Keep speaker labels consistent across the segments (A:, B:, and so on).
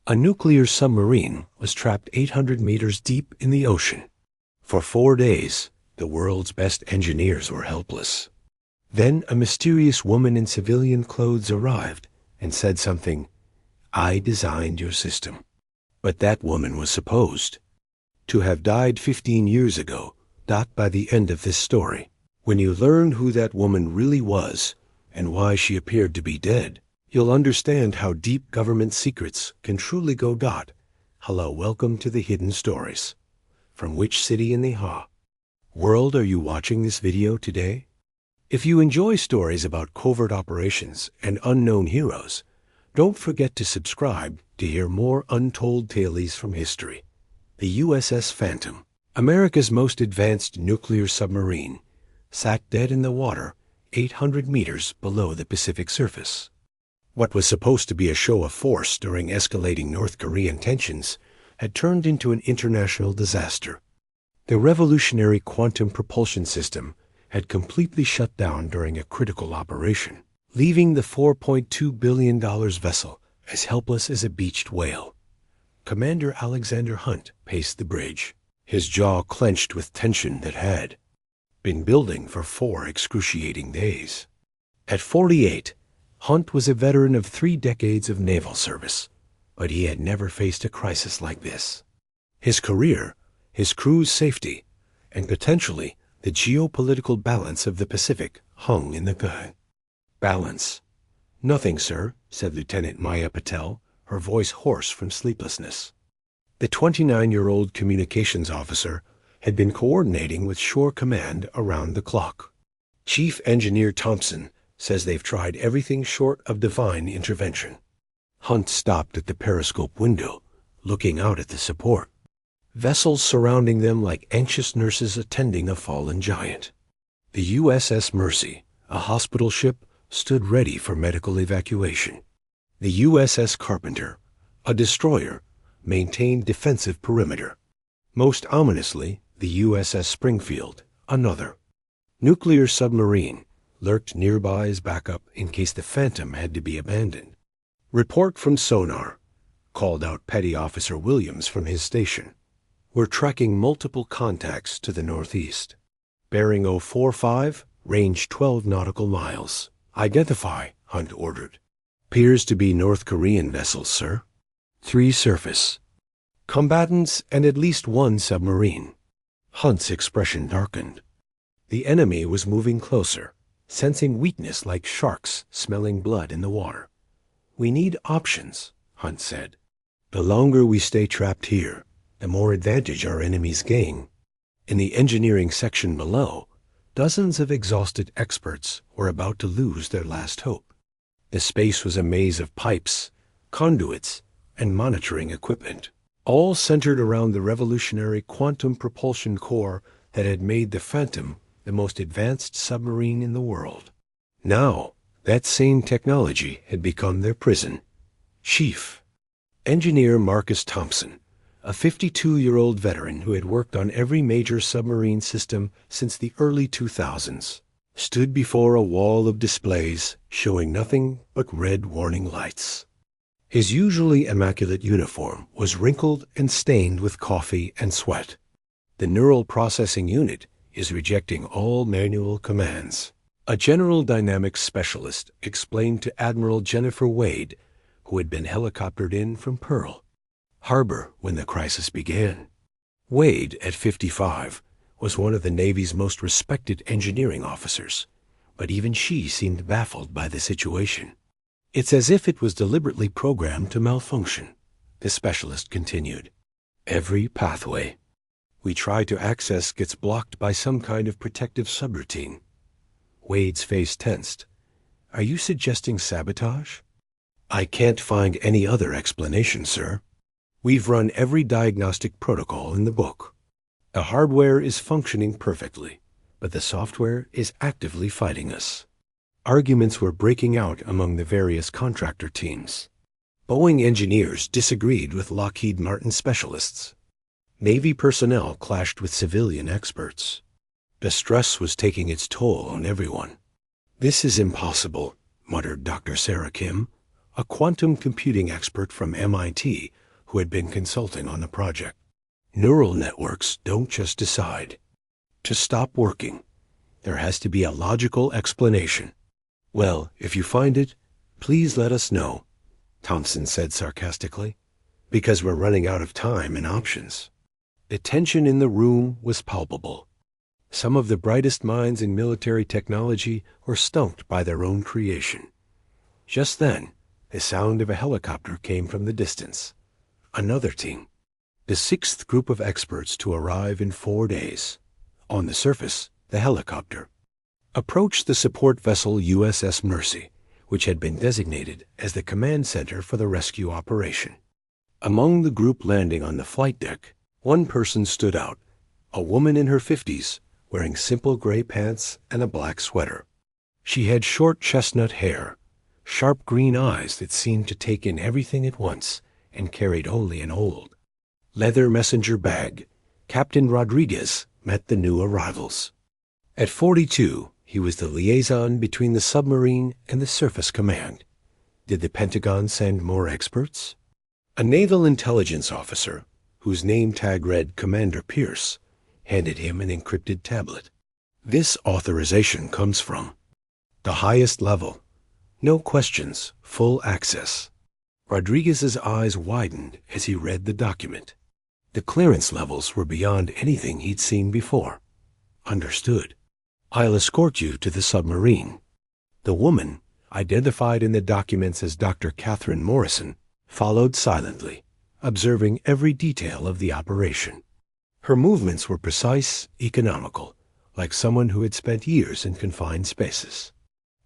A: A nuclear submarine was trapped 800 meters deep in the ocean. For 4 days, the world's best engineers were helpless. Then a mysterious woman in civilian clothes arrived and said something, "I designed your system." But that woman was supposed to have died 15 years ago, not by the end of this story. When you learn who that woman really was and why she appeared to be dead, you'll understand how deep government secrets can truly go dot. Hello, welcome to the Hidden Stories. From which city in the world are you watching this video today? If you enjoy stories about covert operations and unknown heroes, don't forget to subscribe to hear more untold tales from history. The USS Phantom, America's most advanced nuclear submarine, sat dead in the water 800 meters below the Pacific surface. What was supposed to be a show of force during escalating North Korean tensions had turned into an international disaster. The revolutionary quantum propulsion system had completely shut down during a critical operation, leaving the $4.2 billion vessel as helpless as a beached whale. Commander Alexander Hunt paced the bridge, his jaw clenched with tension that had been building for 4 excruciating days. At 48, Hunt was a veteran of 3 decades of naval service, but he had never faced a crisis like this. His career, his crew's safety, and potentially the geopolitical balance of the Pacific hung in the balance. "Nothing, sir," said Lieutenant Maya Patel, her voice hoarse from sleeplessness. The 29-year-old communications officer had been coordinating with Shore Command around the clock. Chief Engineer Thompson says they've tried everything short of divine intervention. Hunt stopped at the periscope window, looking out at the support vessels surrounding them like anxious nurses attending a fallen giant. The USS Mercy, a hospital ship, stood ready for medical evacuation. The USS Carpenter, a destroyer, maintained defensive perimeter. Most ominously, the USS Springfield, another nuclear submarine, lurked nearby as backup in case the Phantom had to be abandoned. "Report from sonar," called out Petty Officer Williams from his station. "We're tracking multiple contacts to the northeast. Bearing 045, range 12 nautical miles. Identify," Hunt ordered. "Appears to be North Korean vessels, sir. 3 surface combatants and at least 1 submarine." Hunt's expression darkened. The enemy was moving closer, sensing weakness like sharks smelling blood in the water. "We need options," Hunt said. "The longer we stay trapped here, the more advantage our enemies gain." In the engineering section below, dozens of exhausted experts were about to lose their last hope. The space was a maze of pipes, conduits, and monitoring equipment, all centered around the revolutionary quantum propulsion core that had made the Phantom the most advanced submarine in the world. Now, that same technology had become their prison. Chief Engineer Marcus Thompson, a 52-year-old veteran who had worked on every major submarine system since the early 2000s, stood before a wall of displays showing nothing but red warning lights. His usually immaculate uniform was wrinkled and stained with coffee and sweat. The neural processing unit is rejecting all manual commands. A general dynamics specialist explained to Admiral Jennifer Wade, who had been helicoptered in from Pearl Harbor when the crisis began. Wade, at 55, was one of the Navy's most respected engineering officers, but even she seemed baffled by the situation. "It's as if it was deliberately programmed to malfunction," the specialist continued. "Every pathway we try to access gets blocked by some kind of protective subroutine." Wade's face tensed. "Are you suggesting sabotage?" "I can't find any other explanation, sir. We've run every diagnostic protocol in the book. The hardware is functioning perfectly, but the software is actively fighting us." Arguments were breaking out among the various contractor teams. Boeing engineers disagreed with Lockheed Martin specialists. Navy personnel clashed with civilian experts. The stress was taking its toll on everyone. "This is impossible," muttered Dr. Sarah Kim, a quantum computing expert from MIT who had been consulting on the project. Neural networks don't just decide to stop working. There has to be a logical explanation. Well, if you find it, please let us know, Thompson said sarcastically, because we're running out of time and options. The tension in the room was palpable. Some of the brightest minds in military technology were stumped by their own creation. Just then, the sound of a helicopter came from the distance. Another team, the sixth group of experts to arrive in 4 days. On the surface, the helicopter approached the support vessel USS Mercy, which had been designated as the command center for the rescue operation. Among the group landing on the flight deck, one person stood out, a woman in her 50s, wearing simple gray pants and a black sweater. She had short chestnut hair, sharp green eyes that seemed to take in everything at once, and carried only an old leather messenger bag. Captain Rodriguez met the new arrivals. At 42, he was the liaison between the submarine and the surface command. Did the Pentagon send more experts? A naval intelligence officer, whose name tag read Commander Pierce, handed him an encrypted tablet. This authorization comes from the highest level. No questions, full access. Rodriguez's eyes widened as he read the document. The clearance levels were beyond anything he'd seen before. Understood. I'll escort you to the submarine. The woman, identified in the documents as Dr. Catherine Morrison, followed silently, observing every detail of the operation. Her movements were precise, economical, like someone who had spent years in confined spaces.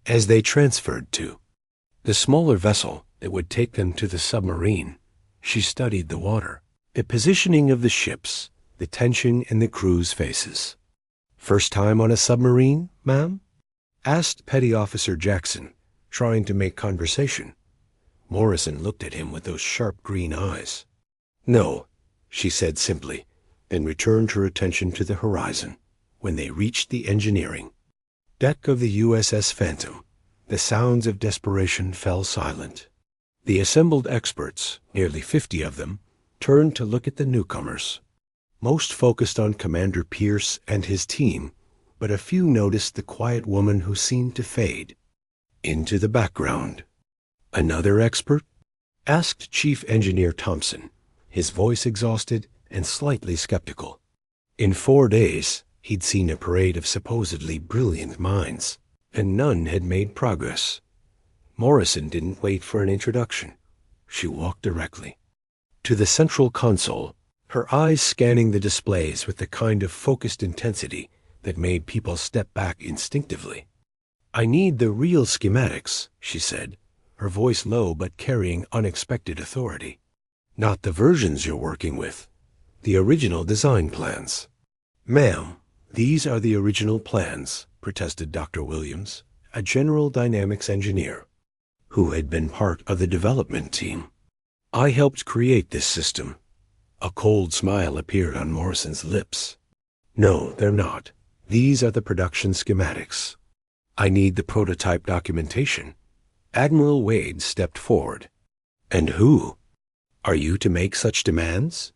A: As they transferred to the smaller vessel that would take them to the submarine, she studied the water, the positioning of the ships, the tension in the crew's faces. "First time on a submarine, ma'am?" asked Petty Officer Jackson, trying to make conversation. Morrison looked at him with those sharp green eyes. "No," she said simply, then returned her attention to the horizon. When they reached the engineering deck of the USS Phantom, the sounds of desperation fell silent. The assembled experts, nearly 50 of them, turned to look at the newcomers. Most focused on Commander Pierce and his team, but a few noticed the quiet woman who seemed to fade into the background. "Another expert?" asked Chief Engineer Thompson, his voice exhausted and slightly skeptical. In 4 days, he'd seen a parade of supposedly brilliant minds, and none had made progress. Morrison didn't wait for an introduction. She walked directly to the central console, her eyes scanning the displays with the kind of focused intensity that made people step back instinctively. "I need the real schematics," she said, her voice low but carrying unexpected authority. "Not the versions you're working with. The original design plans." "Ma'am, these are the original plans," protested Dr. Williams, a General Dynamics engineer who had been part of the development team. "I helped create this system." A cold smile appeared on Morrison's lips. "No, they're not. These are the production schematics. I need the prototype documentation." Admiral Wade stepped forward. "And who? Are you to make such demands?"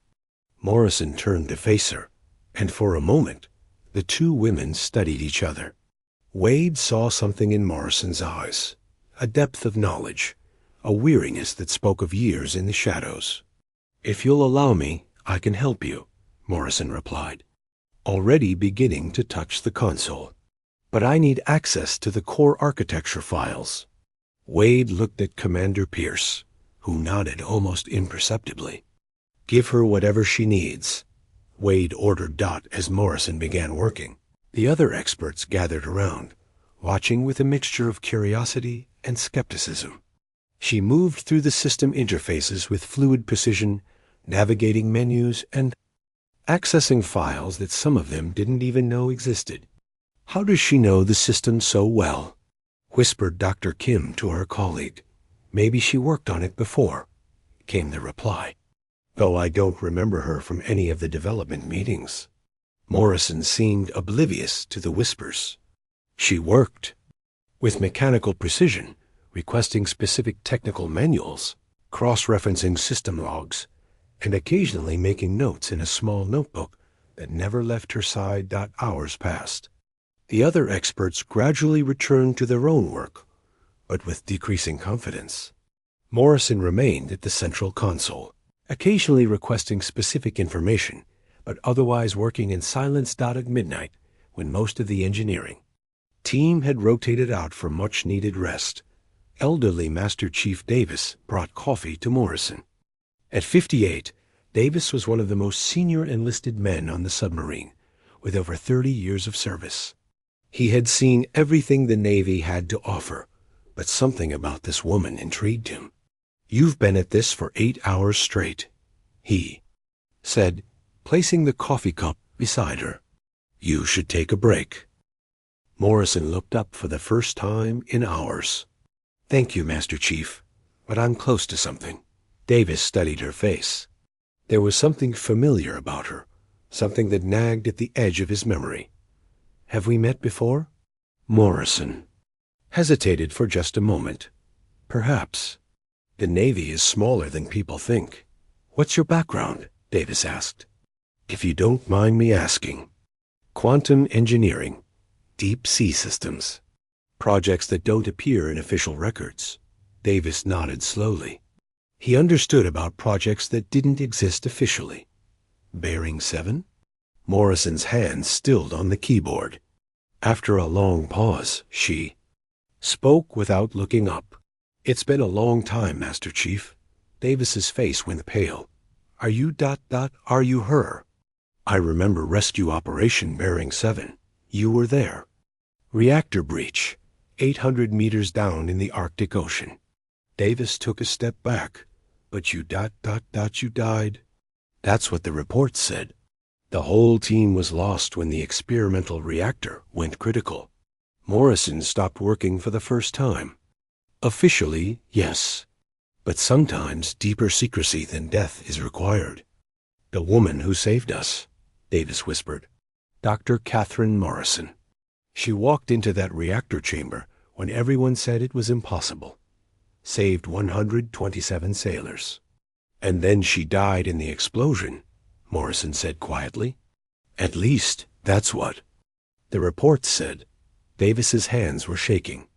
A: Morrison turned to face her, and for a moment, the two women studied each other. Wade saw something in Morrison's eyes, a depth of knowledge, a weariness that spoke of years in the shadows. "If you'll allow me, I can help you," Morrison replied, already beginning to touch the console. "But I need access to the core architecture files." Wade looked at Commander Pierce, who nodded almost imperceptibly. "Give her whatever she needs," Wade ordered Dot as Morrison began working. The other experts gathered around, watching with a mixture of curiosity and skepticism. She moved through the system interfaces with fluid precision, navigating menus and accessing files that some of them didn't even know existed. "How does she know the system so well?" whispered Dr. Kim to her colleague. "Maybe she worked on it before," came the reply, "though I don't remember her from any of the development meetings." Morrison seemed oblivious to the whispers. "She worked with mechanical precision, requesting specific technical manuals, cross-referencing system logs, and occasionally making notes in a small notebook that never left her side. Hours passed. The other experts gradually returned to their own work, but with decreasing confidence. Morrison remained at the central console, occasionally requesting specific information, but otherwise working in silence. At midnight, when most of the engineering team had rotated out for much-needed rest, elderly Master Chief Davis brought coffee to Morrison. At 58, Davis was one of the most senior enlisted men on the submarine, with over 30 years of service. He had seen everything the Navy had to offer, but something about this woman intrigued him. "You've been at this for 8 hours straight," he said, placing the coffee cup beside her. "You should take a break." Morrison looked up for the first time in hours. "Thank you, Master Chief, but I'm close to something." Davis studied her face. There was something familiar about her, something that nagged at the edge of his memory. "Have we met before?" Morrison hesitated for just a moment. "Perhaps. The Navy is smaller than people think." "What's your background?" Davis asked. "If you don't mind me asking." "Quantum engineering, deep sea systems, projects that don't appear in official records." Davis nodded slowly. He understood about projects that didn't exist officially. Bearing 7? Morrison's hand stilled on the keyboard. After a long pause, she spoke without looking up. "It's been a long time, Master Chief." Davis's face went pale. Are you her?" "I remember rescue operation Bearing 7. You were there. Reactor breach, 800 meters down in the Arctic Ocean." Davis took a step back. "But you you died?" "That's what the report said. The whole team was lost when the experimental reactor went critical. Morrison stopped working for the first time." "Officially, yes. But sometimes deeper secrecy than death is required." "The woman who saved us," Davis whispered. "Dr. Catherine Morrison. She walked into that reactor chamber when everyone said it was impossible. Saved 127 sailors. And then she died in the explosion," Morrison said quietly. "At least, that's what the report said." Davis's hands were shaking.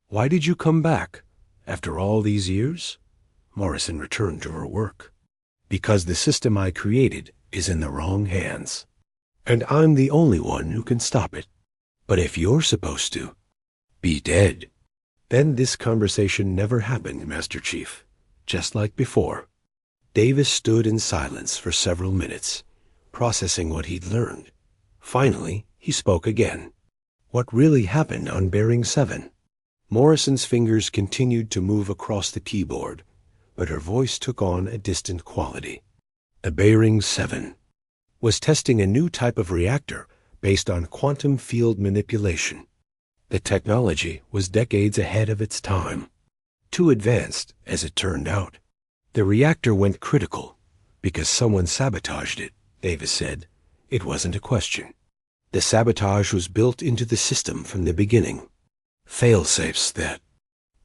A: "Why did you come back? After all these years?" Morrison returned to her work. "Because the system I created is in the wrong hands, and I'm the only one who can stop it. But if you're supposed to be dead, then this conversation never happened, Master Chief, just like before." Davis stood in silence for several minutes, processing what he'd learned. Finally, he spoke again. "What really happened on Bearing 7? Morrison's fingers continued to move across the keyboard, but her voice took on a distant quality. "A Bearing 7 was testing a new type of reactor based on quantum field manipulation. The technology was decades ahead of its time. Too advanced, as it turned out. The reactor went critical because someone sabotaged it," Davis said. "It wasn't a question. The sabotage was built into the system from the beginning. Fail-safes that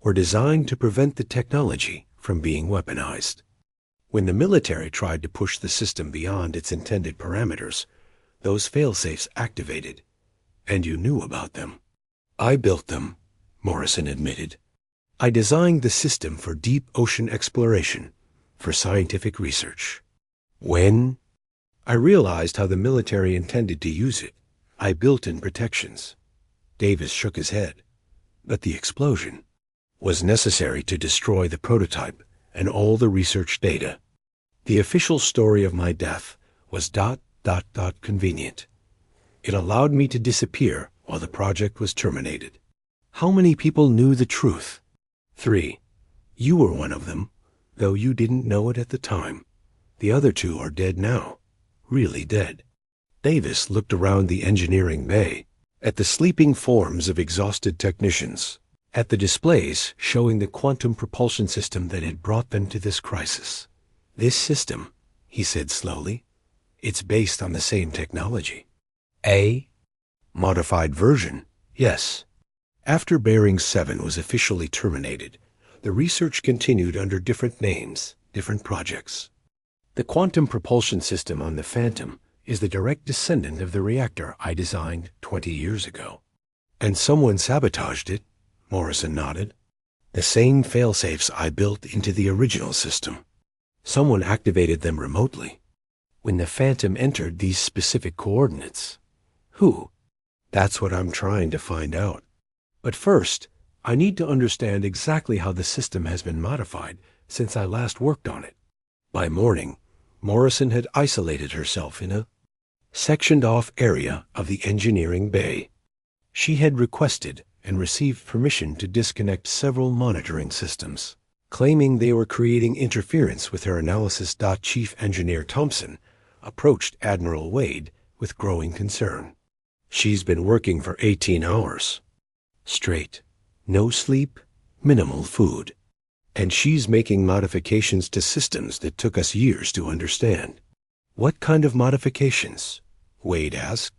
A: were designed to prevent the technology from being weaponized. When the military tried to push the system beyond its intended parameters, those fail-safes activated, and you knew about them." "I built them," Morrison admitted. "I designed the system for deep ocean exploration, for scientific research. When I realized how the military intended to use it, I built in protections." Davis shook his head. "But the explosion was necessary to destroy the prototype and all the research data. The official story of my death was convenient. It allowed me to disappear while the project was terminated." "How many people knew the truth?" 3. You were one of them, though you didn't know it at the time. The other 2 are dead now. Really dead." Davis looked around the engineering bay, at the sleeping forms of exhausted technicians, at the displays showing the quantum propulsion system that had brought them to this crisis. "This system," he said slowly, "it's based on the same technology." "A modified version, yes. After Bearing 7 was officially terminated, the research continued under different names, different projects. The quantum propulsion system on the Phantom is the direct descendant of the reactor I designed 20 years ago. And someone sabotaged it, Morrison nodded. The same failsafes I built into the original system. Someone activated them remotely. When the Phantom entered these specific coordinates. Who? That's what I'm trying to find out. But first, I need to understand exactly how the system has been modified since I last worked on it. By morning, Morrison had isolated herself in a sectioned-off area of the engineering bay. She had requested and received permission to disconnect several monitoring systems, claiming they were creating interference with her analysis. Chief Engineer Thompson approached Admiral Wade with growing concern. She's been working for 18 hours. Straight. No sleep, minimal food. And she's making modifications to systems that took us years to understand. What kind of modifications? Wade asked.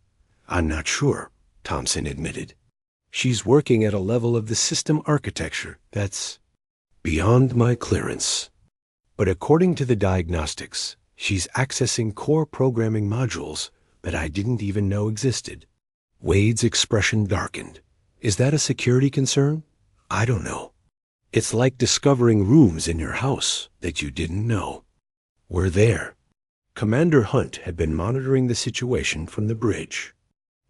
A: I'm not sure, Thompson admitted. She's working at a level of the system architecture that's beyond my clearance. But according to the diagnostics, she's accessing core programming modules that I didn't even know existed. Wade's expression darkened. Is that a security concern? I don't know. It's like discovering rooms in your house that you didn't know were there. Commander Hunt had been monitoring the situation from the bridge.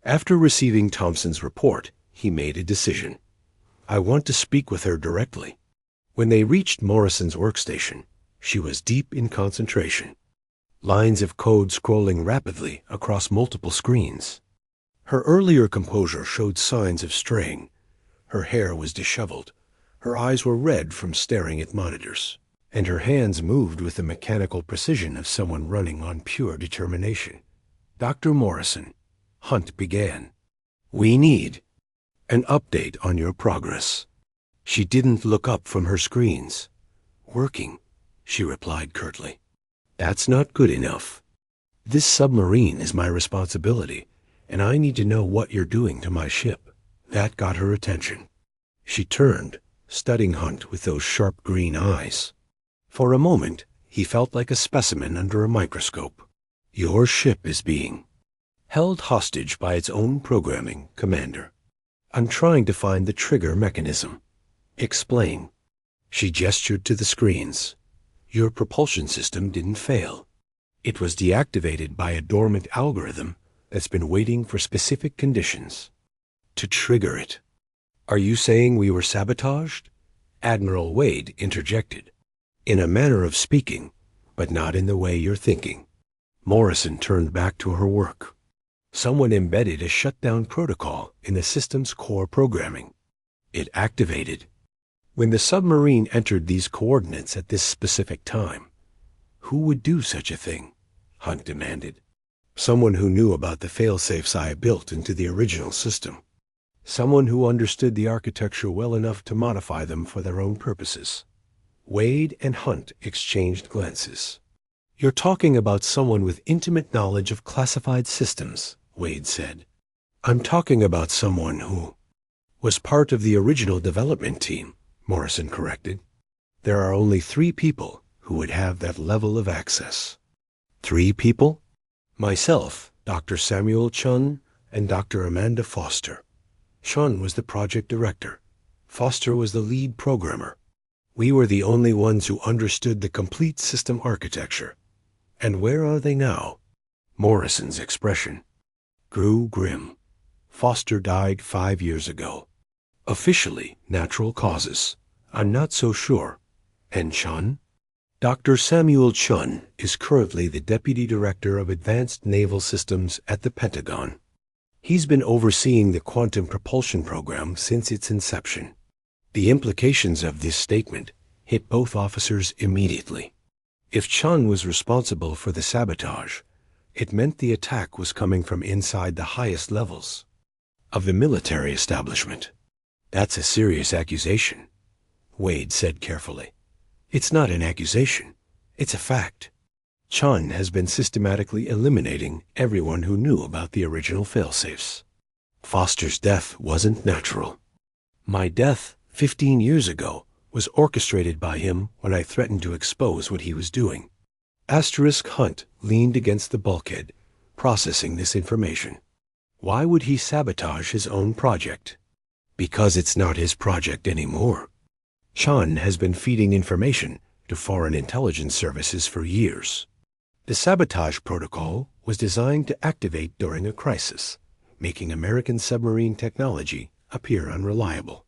A: After receiving Thompson's report, he made a decision. I want to speak with her directly. When they reached Morrison's workstation, she was deep in concentration. Lines of code scrolling rapidly across multiple screens. Her earlier composure showed signs of straying. Her hair was disheveled. Her eyes were red from staring at monitors, and her hands moved with the mechanical precision of someone running on pure determination. Dr. Morrison, Hunt began. We need an update on your progress. She didn't look up from her screens. Working, she replied curtly. That's not good enough. This submarine is my responsibility, and I need to know what you're doing to my ship. That got her attention. She turned, studying Hunt with those sharp green eyes. For a moment, he felt like a specimen under a microscope. Your ship is being held hostage by its own programming, Commander. I'm trying to find the trigger mechanism. Explain. She gestured to the screens. Your propulsion system didn't fail. It was deactivated by a dormant algorithm that's been waiting for specific conditions to trigger it. Are you saying we were sabotaged? Admiral Wade interjected. In a manner of speaking, but not in the way you're thinking. Morrison turned back to her work. Someone embedded a shutdown protocol in the system's core programming. It activated when the submarine entered these coordinates at this specific time. Who would do such a thing? Hunt demanded. Someone who knew about the failsafes I built into the original system. Someone who understood the architecture well enough to modify them for their own purposes. Wade and Hunt exchanged glances. You're talking about someone with intimate knowledge of classified systems, Wade said. I'm talking about someone who was part of the original development team, Morrison corrected. There are only 3 people who would have that level of access. 3 people? Myself, Dr. Samuel Chun, and Dr. Amanda Foster. Chun was the project director. Foster was the lead programmer. We were the only ones who understood the complete system architecture. And where are they now? Morrison's expression grew grim. Foster died 5 years ago. Officially, natural causes. I'm not so sure. And Chun? Dr. Samuel Chun is currently the Deputy Director of Advanced Naval Systems at the Pentagon. He's been overseeing the quantum propulsion program since its inception. The implications of this statement hit both officers immediately. If Chun was responsible for the sabotage, it meant the attack was coming from inside the highest levels of the military establishment. That's a serious accusation, Wade said carefully. It's not an accusation. It's a fact. Chun has been systematically eliminating everyone who knew about the original failsafes. Foster's death wasn't natural. My death 15 years ago was orchestrated by him when I threatened to expose what he was doing. Hunt leaned against the bulkhead, processing this information. Why would he sabotage his own project? Because it's not his project anymore. Chun has been feeding information to foreign intelligence services for years. The sabotage protocol was designed to activate during a crisis, making American submarine technology appear unreliable.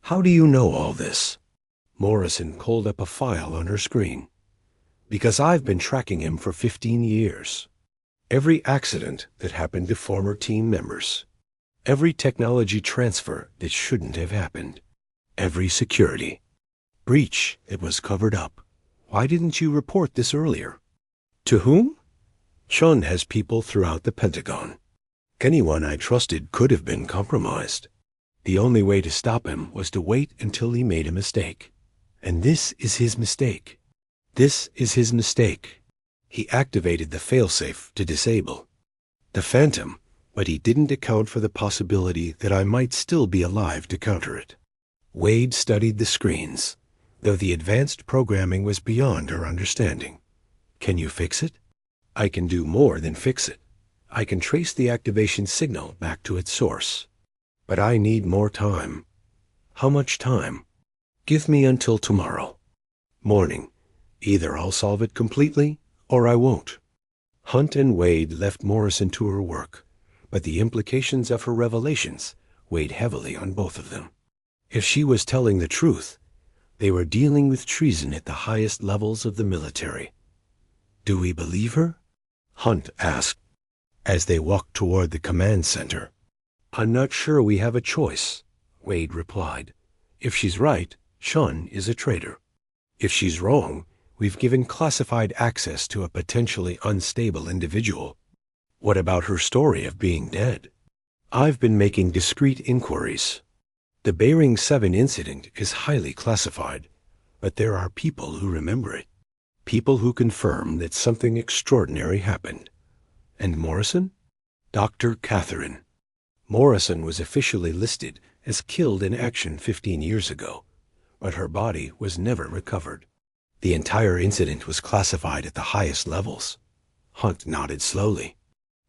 A: How do you know all this? Morrison called up a file on her screen. Because I've been tracking him for 15 years. Every accident that happened to former team members. Every technology transfer that shouldn't have happened. Every security breach that was covered up. Why didn't you report this earlier? To whom? Chun has people throughout the Pentagon. Anyone I trusted could have been compromised. The only way to stop him was to wait until he made a mistake. And this is his mistake. This is his mistake. He activated the failsafe to disable the Phantom, but he didn't account for the possibility that I might still be alive to counter it. Wade studied the screens, though the advanced programming was beyond her understanding. Can you fix it? I can do more than fix it. I can trace the activation signal back to its source. But I need more time. How much time? Give me until tomorrow. Morning. Either I'll solve it completely, or I won't. Hunt and Wade left Morrison to her work, but the implications of her revelations weighed heavily on both of them. If she was telling the truth, they were dealing with treason at the highest levels of the military. Do we believe her? Hunt asked, as they walked toward the command center. I'm not sure we have a choice, Wade replied. If she's right, Chun is a traitor. If she's wrong, we've given classified access to a potentially unstable individual. What about her story of being dead? I've been making discreet inquiries. The Bering 7 incident is highly classified, but there are people who remember it. People who confirm that something extraordinary happened. And Morrison? Dr. Catherine. Morrison was officially listed as killed in action 15 years ago, but her body was never recovered. The entire incident was classified at the highest levels. Hunt nodded slowly.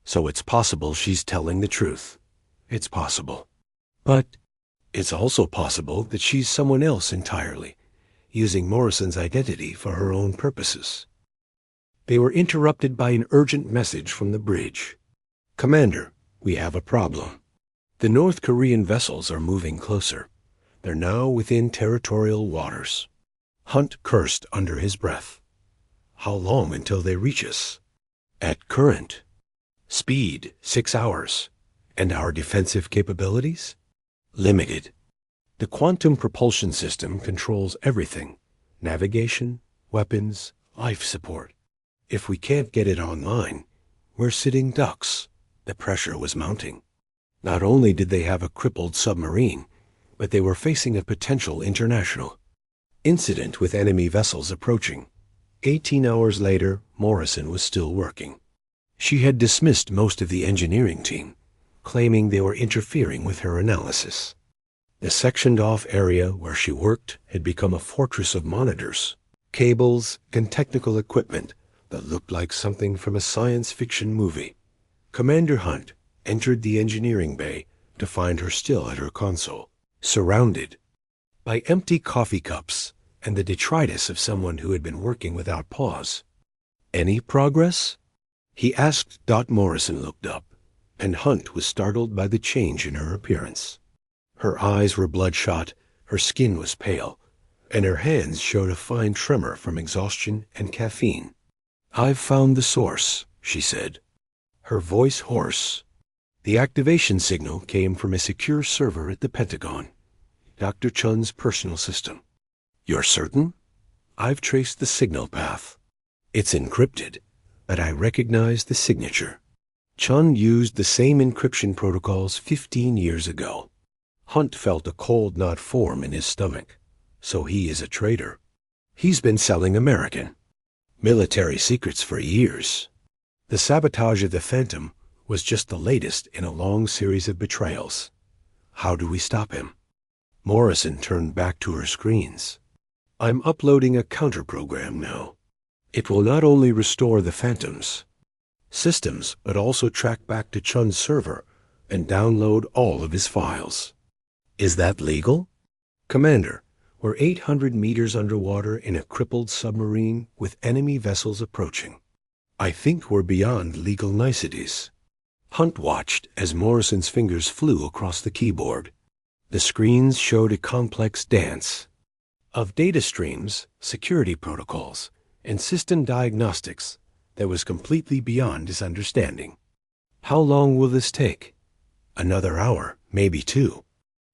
A: So it's possible she's telling the truth. It's possible. But it's also possible that she's someone else entirely, using Morrison's identity for her own purposes. They were interrupted by an urgent message from the bridge. Commander, we have a problem. The North Korean vessels are moving closer. They're now within territorial waters. Hunt cursed under his breath. How long until they reach us? At current. Speed, 6 hours. And our defensive capabilities? Limited. The quantum propulsion system controls everything. Navigation, weapons, life support. If we can't get it online, we're sitting ducks. The pressure was mounting. Not only did they have a crippled submarine, but they were facing a potential international incident with enemy vessels approaching. 18 hours later, Morrison was still working. She had dismissed most of the engineering team, claiming they were interfering with her analysis. The sectioned-off area where she worked had become a fortress of monitors, cables, and technical equipment that looked like something from a science fiction movie. Commander Hunt entered the engineering bay to find her still at her console, surrounded by empty coffee cups and the detritus of someone who had been working without pause. Any progress? He asked. Morrison looked up, and Hunt was startled by the change in her appearance. Her eyes were bloodshot, her skin was pale, and her hands showed a fine tremor from exhaustion and caffeine. I've found the source, she said, her voice hoarse. The activation signal came from a secure server at the Pentagon, Dr. Chun's personal system. You're certain? I've traced the signal path. It's encrypted, but I recognize the signature. Chun used the same encryption protocols 15 years ago. Hunt felt a cold knot form in his stomach. So he is a traitor. He's been selling American military secrets for years. The sabotage of the Phantom was just the latest in a long series of betrayals. How do we stop him? Morrison turned back to her screens. I'm uploading a counter-program now. It will not only restore the Phantom's systems, but also track back to Chun's server and download all of his files. Is that legal? Commander, we're 800 meters underwater in a crippled submarine with enemy vessels approaching. I think we're beyond legal niceties. Hunt watched as Morrison's fingers flew across the keyboard. The screens showed a complex dance of data streams, security protocols, and system diagnostics that was completely beyond his understanding. How long will this take? Another hour, maybe 2.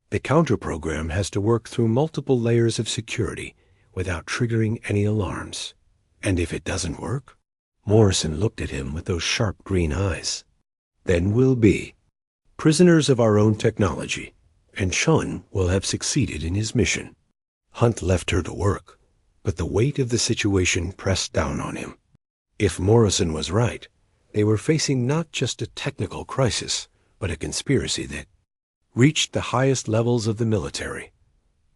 A: The counter-program has to work through multiple layers of security without triggering any alarms. And if it doesn't work? Morrison looked at him with those sharp green eyes. Then we'll be prisoners of our own technology, and Chun will have succeeded in his mission. Hunt left her to work, but the weight of the situation pressed down on him. If Morrison was right, they were facing not just a technical crisis, but a conspiracy that reached the highest levels of the military.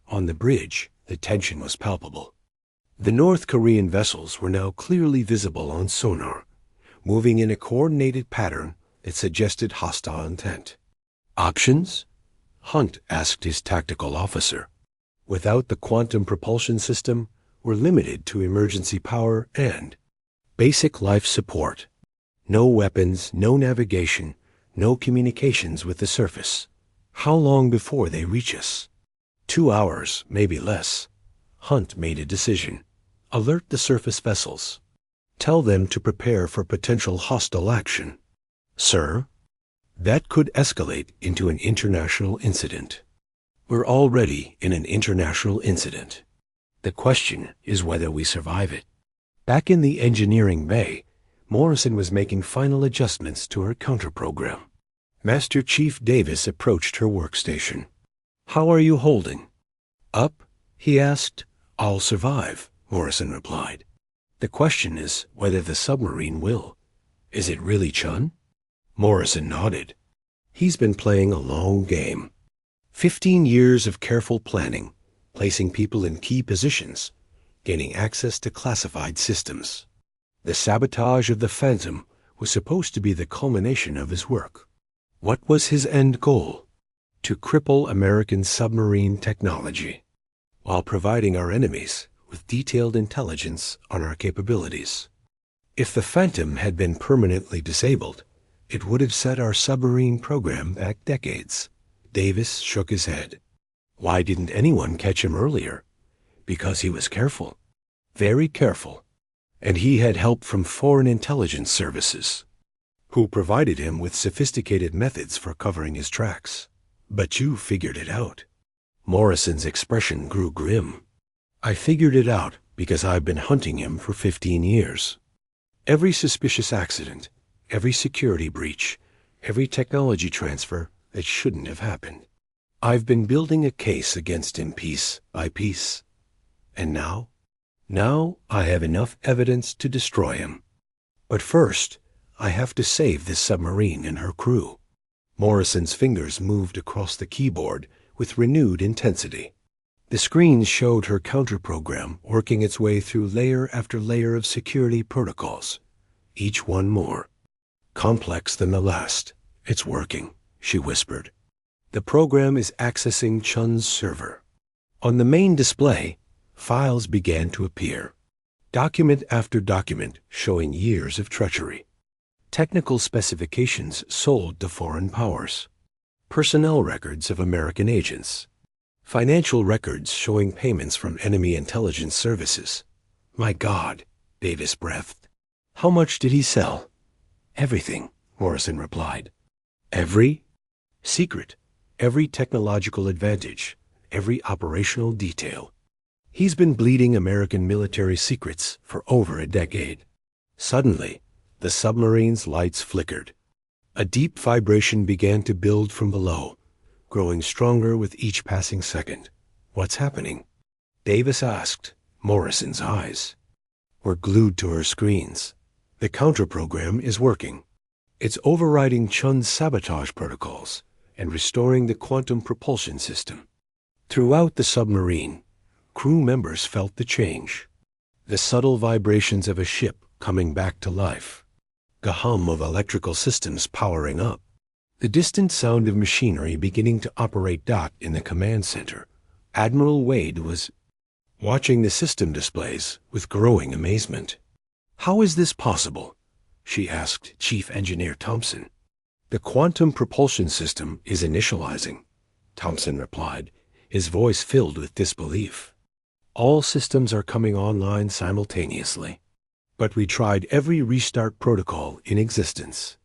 A: On the bridge, the tension was palpable. The North Korean vessels were now clearly visible on sonar, moving in a coordinated pattern that suggested hostile intent. Options? Hunt asked his tactical officer. Without the quantum propulsion system, we're limited to emergency power and basic life support. No weapons, no navigation, no communications with the surface. How long before they reach us? 2 hours, maybe less. Hunt made a decision. Alert the surface vessels. Tell them to prepare for potential hostile action. Sir? That could escalate into an international incident. We're already in an international incident. The question is whether we survive it. Back in the engineering bay, Morrison was making final adjustments to her counter-program. Master Chief Davis approached her workstation. How are you holding? Up? He asked. I'll survive, Morrison replied. The question is whether the submarine will. Is it really Chun? Morrison nodded. He's been playing a long game. 15 years of careful planning, placing people in key positions, gaining access to classified systems. The sabotage of the Phantom was supposed to be the culmination of his work. What was his end goal? To cripple American submarine technology, while providing our enemies with detailed intelligence on our capabilities. If the Phantom had been permanently disabled, it would have set our submarine program back decades. Davis shook his head. Why didn't anyone catch him earlier? Because he was careful. Very careful. And he had help from foreign intelligence services, who provided him with sophisticated methods for covering his tracks. But you figured it out. Morrison's expression grew grim. I figured it out because I've been hunting him for 15 years. Every suspicious accident, every security breach, every technology transfer that shouldn't have happened. I've been building a case against him piece by piece. And now I have enough evidence to destroy him. But first, I have to save this submarine and her crew. Morrison's fingers moved across the keyboard with renewed intensity. The screens showed her counter-program working its way through layer after layer of security protocols, each one more complex than the last. It's working, she whispered. The program is accessing Chun's server. On the main display, files began to appear. Document after document showing years of treachery. Technical specifications sold to foreign powers. Personnel records of American agents. Financial records showing payments from enemy intelligence services. My God, Davis breathed. How much did he sell? Everything, Morrison replied. Every secret, every technological advantage, every operational detail. He's been bleeding American military secrets for over a decade. Suddenly, the submarine's lights flickered. A deep vibration began to build from below, growing stronger with each passing second. What's happening? Davis asked, Morrison's eyes were glued to her screens. The counter-program is working. It's overriding Chun's sabotage protocols and restoring the quantum propulsion system. Throughout the submarine, crew members felt the change. The subtle vibrations of a ship coming back to life. The hum of electrical systems powering up. The distant sound of machinery beginning to operate. In the command center, Admiral Wade was watching the system displays with growing amazement. "How is this possible?" she asked Chief Engineer Thompson. "The quantum propulsion system is initializing," Thompson replied, his voice filled with disbelief. "All systems are coming online simultaneously. But we tried every restart protocol in existence."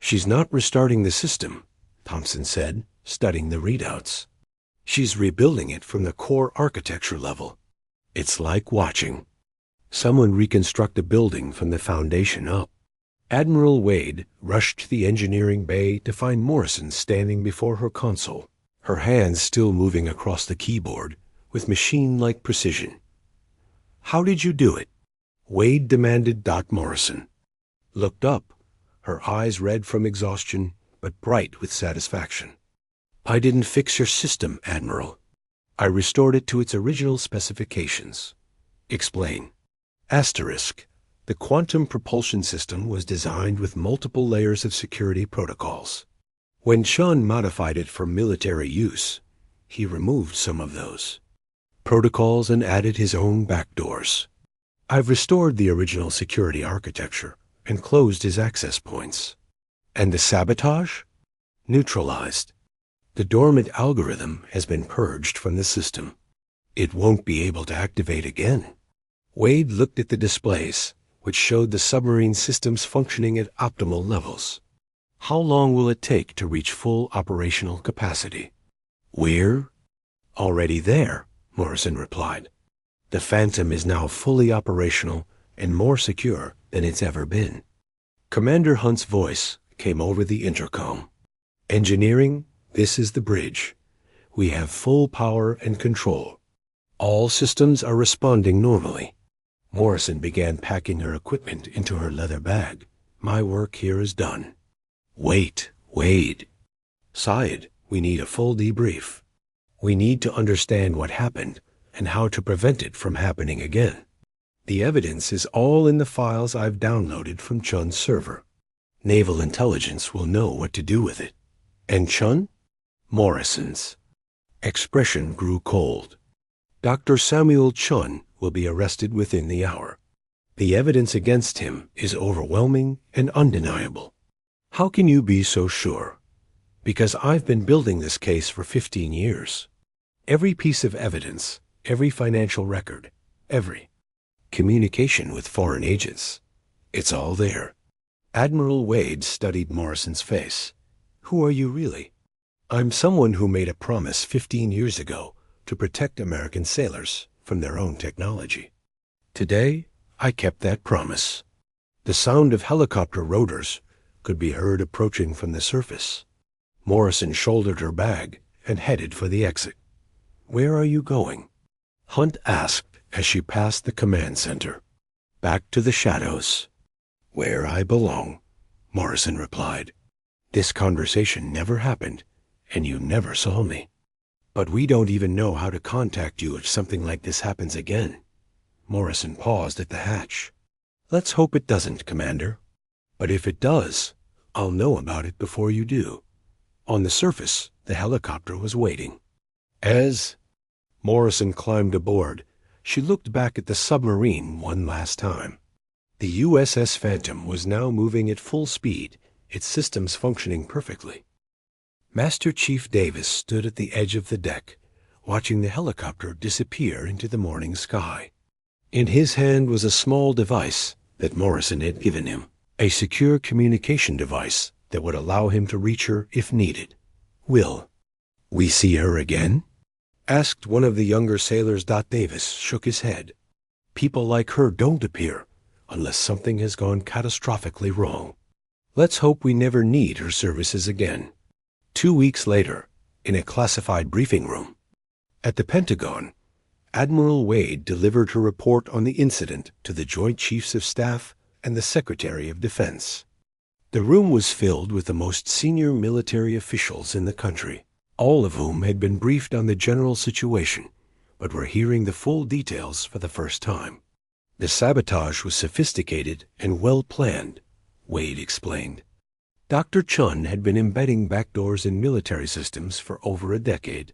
A: "She's not restarting the system," Thompson said, studying the readouts. "She's rebuilding it from the core architecture level. It's like watching someone reconstruct a building from the foundation up." Admiral Wade rushed to the engineering bay to find Morrison standing before her console, her hands still moving across the keyboard with machine-like precision. "How did you do it?" Wade demanded. Morrison looked up, her eyes red from exhaustion but bright with satisfaction. "I didn't fix your system, Admiral. I restored it to its original specifications." "Explain." Asterisk. The quantum propulsion system was designed with multiple layers of security protocols. When Chun modified it for military use, he removed some of those protocols and added his own backdoors. I've restored the original security architecture and closed his access points. And the sabotage? Neutralized. The dormant algorithm has been purged from the system. It won't be able to activate again. Wade looked at the displays, which showed the submarine systems functioning at optimal levels. "How long will it take to reach full operational capacity?" "We're already there," Morrison replied. "The Phantom is now fully operational and more secure than it's ever been." Commander Hunt's voice came over the intercom. "Engineering, this is the bridge. We have full power and control. All systems are responding normally." Morrison began packing her equipment into her leather bag. "My work here is done." "Wait, Wade." "Syed, we need a full debrief. We need to understand what happened and how to prevent it from happening again. The evidence is all in the files I've downloaded from Chun's server. Naval intelligence will know what to do with it." "And Chun?" Morrison's expression grew cold. "Dr. Samuel Chun will be arrested within the hour. The evidence against him is overwhelming and undeniable." "How can you be so sure?" "Because I've been building this case for 15 years. Every piece of evidence, every financial record, every communication with foreign agents, it's all there." Admiral Wade studied Morrison's face. "Who are you really?" "I'm someone who made a promise 15 years ago to protect American sailors from their own technology. Today, I kept that promise." The sound of helicopter rotors could be heard approaching from the surface. Morrison shouldered her bag and headed for the exit. "Where are you going?" Hunt asked as she passed the command center. "Back to the shadows." "Where I belong," Morrison replied. "This conversation never happened, and you never saw me. But we don't even know how to contact you if something like this happens again." Morrison paused at the hatch. "Let's hope it doesn't, Commander. But if it does, I'll know about it before you do." On the surface, the helicopter was waiting. As Morrison climbed aboard, she looked back at the submarine one last time. The USS Phantom was now moving at full speed, its systems functioning perfectly. Master Chief Davis stood at the edge of the deck, watching the helicopter disappear into the morning sky. In his hand was a small device that Morrison had given him, a secure communication device that would allow him to reach her if needed. "Will we see her again?" asked one of the younger sailors. Davis shook his head. "People like her don't appear unless something has gone catastrophically wrong. Let's hope we never need her services again." 2 weeks later, in a classified briefing room at the Pentagon, Admiral Wade delivered her report on the incident to the Joint Chiefs of Staff and the Secretary of Defense. The room was filled with the most senior military officials in the country. all of whom had been briefed on the general situation, but were hearing the full details for the first time. The sabotage was sophisticated and well-planned, Wade explained. Dr. Chun had been embedding backdoors in military systems for over a decade.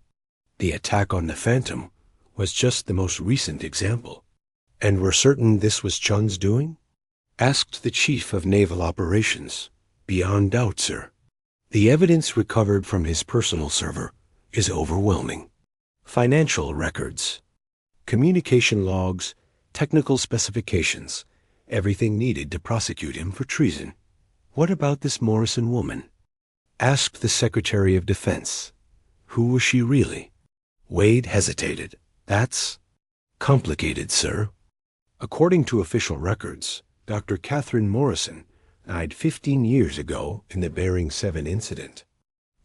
A: The attack on the Phantom was just the most recent example. And we're certain this was Chun's doing? Asked the Chief of Naval Operations. Beyond doubt, sir. The evidence recovered from his personal server is overwhelming. Financial records, communication logs, technical specifications, everything needed to prosecute him for treason. What about this Morrison woman? Asked the Secretary of Defense. Who was she really? Wade hesitated. That's complicated, sir. According to official records, Dr. Catherine Morrison died 15 years ago in the Bering 7 incident.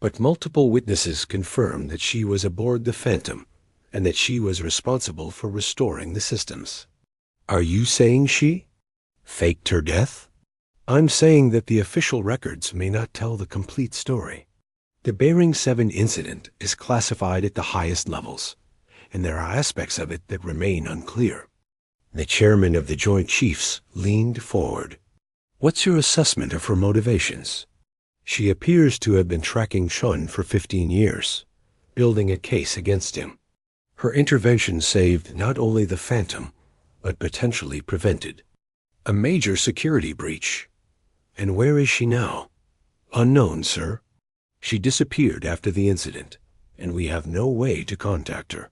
A: But multiple witnesses confirmed that she was aboard the Phantom and that she was responsible for restoring the systems. Are you saying she faked her death? I'm saying that the official records may not tell the complete story. The Bering 7 incident is classified at the highest levels, and there are aspects of it that remain unclear. The chairman of the Joint Chiefs leaned forward. What's your assessment of her motivations? She appears to have been tracking Chun for 15 years, building a case against him. Her intervention saved not only the Phantom, but potentially prevented a major security breach. And where is she now? Unknown, sir. She disappeared after the incident, and we have no way to contact her.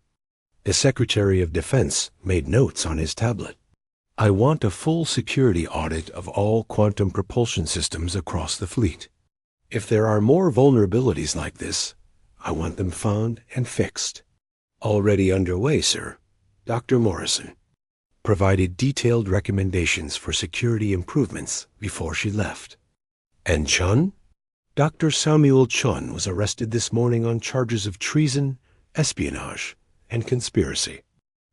A: The Secretary of Defense made notes on his tablet. I want a full security audit of all quantum propulsion systems across the fleet. If there are more vulnerabilities like this, I want them found and fixed. Already underway, sir. Dr. Morrison provided detailed recommendations for security improvements before she left. And Chun? Dr. Samuel Chun was arrested this morning on charges of treason, espionage, and conspiracy.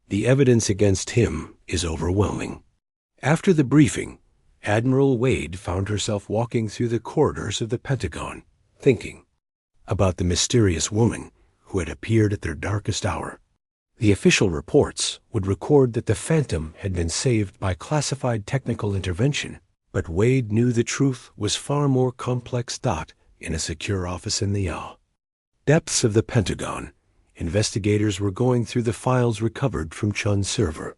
A: The evidence against him is overwhelming. After the briefing, Admiral Wade found herself walking through the corridors of the Pentagon, thinking about the mysterious woman who had appeared at their darkest hour. The official reports would record that the Phantom had been saved by classified technical intervention, but Wade knew the truth was far more complex. In a secure office in the depths of the Pentagon, investigators were going through the files recovered from Chun's server.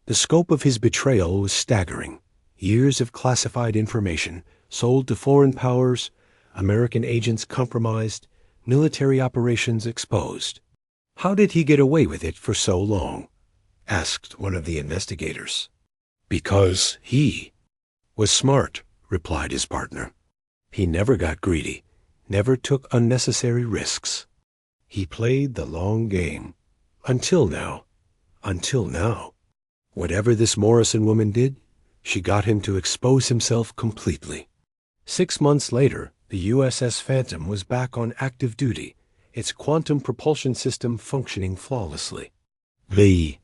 A: The scope of his betrayal was staggering. Years of classified information sold to foreign powers, American agents compromised, military operations exposed. How did he get away with it for so long? Asked one of the investigators. Because he was smart, replied his partner. He never got greedy, never took unnecessary risks. He played the long game. Until now. Whatever this Morrison woman did, she got him to expose himself completely. 6 months later, the USS Phantom was back on active duty, its quantum propulsion system functioning flawlessly. The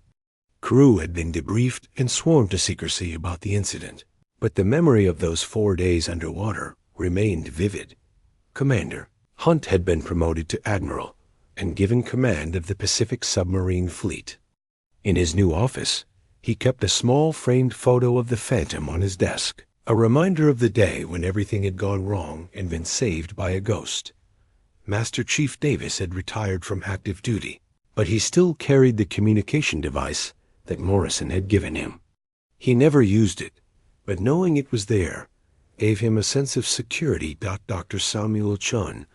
A: crew had been debriefed and sworn to secrecy about the incident, but the memory of those 4 days underwater remained vivid. Commander Hunt had been promoted to Admiral and given command of the Pacific Submarine Fleet. In his new office, he kept a small framed photo of the Phantom on his desk, a reminder of the day when everything had gone wrong and been saved by a ghost. Master Chief Davis had retired from active duty, but he still carried the communication device that Morrison had given him. He never used it, but knowing it was there gave him a sense of security. Dr. Samuel Chun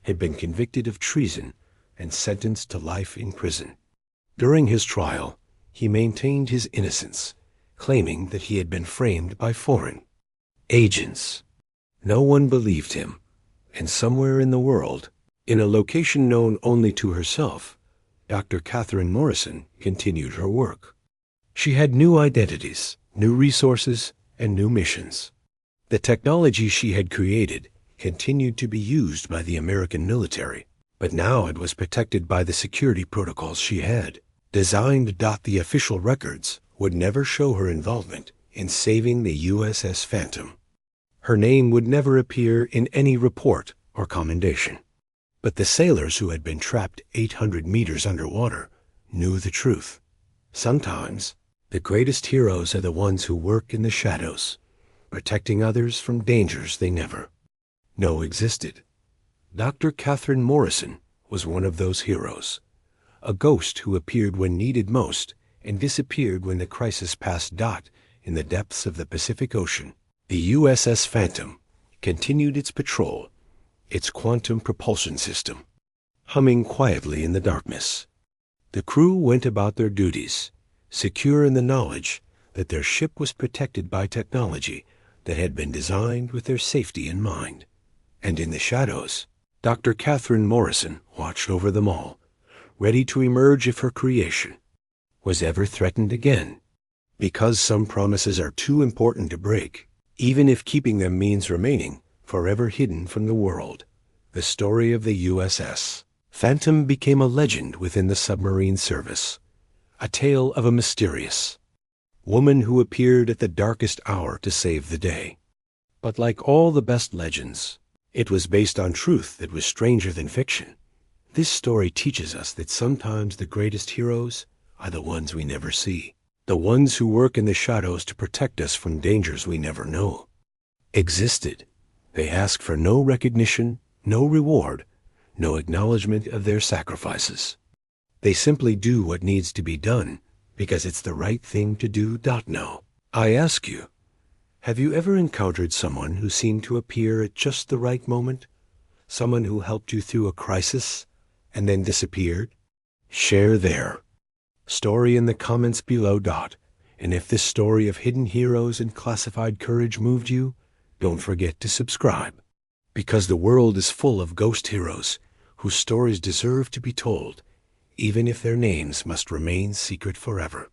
A: had been convicted of treason and sentenced to life in prison. During his trial, he maintained his innocence, claiming that he had been framed by foreign agents. No one believed him, and somewhere in the world, in a location known only to herself, Dr. Catherine Morrison continued her work. She had new identities, new resources, and new missions. The technology she had created continued to be used by the American military, but now it was protected by the security protocols she had designed. The official records would never show her involvement in saving the USS Phantom. Her name would never appear in any report or commendation. But the sailors who had been trapped 800 meters underwater knew the truth. Sometimes, the greatest heroes are the ones who work in the shadows, protecting others from dangers they never know existed. Dr. Catherine Morrison was one of those heroes, a ghost who appeared when needed most and disappeared when the crisis passed. In the depths of the Pacific Ocean, the USS Phantom continued its patrol, its quantum propulsion system humming quietly in the darkness. The crew went about their duties, secure in the knowledge that their ship was protected by technology that had been designed with their safety in mind. And in the shadows, Dr. Catherine Morrison watched over them all, ready to emerge if her creation was ever threatened again. Because some promises are too important to break, even if keeping them means remaining forever hidden from the world. The story of the USS Phantom became a legend within the submarine service, a tale of a mysterious woman who appeared at the darkest hour to save the day. But like all the best legends, it was based on truth that was stranger than fiction. This story teaches us that sometimes the greatest heroes are the ones we never see, the ones who work in the shadows to protect us from dangers we never know existed. They ask for no recognition, no reward, no acknowledgement of their sacrifices. They simply do what needs to be done because it's the right thing to do. No. I ask you, have you ever encountered someone who seemed to appear at just the right moment? Someone who helped you through a crisis and then disappeared? Share their story in the comments below. And if this story of hidden heroes and classified courage moved you, don't forget to subscribe, because the world is full of ghost heroes whose stories deserve to be told, even if their names must remain secret forever.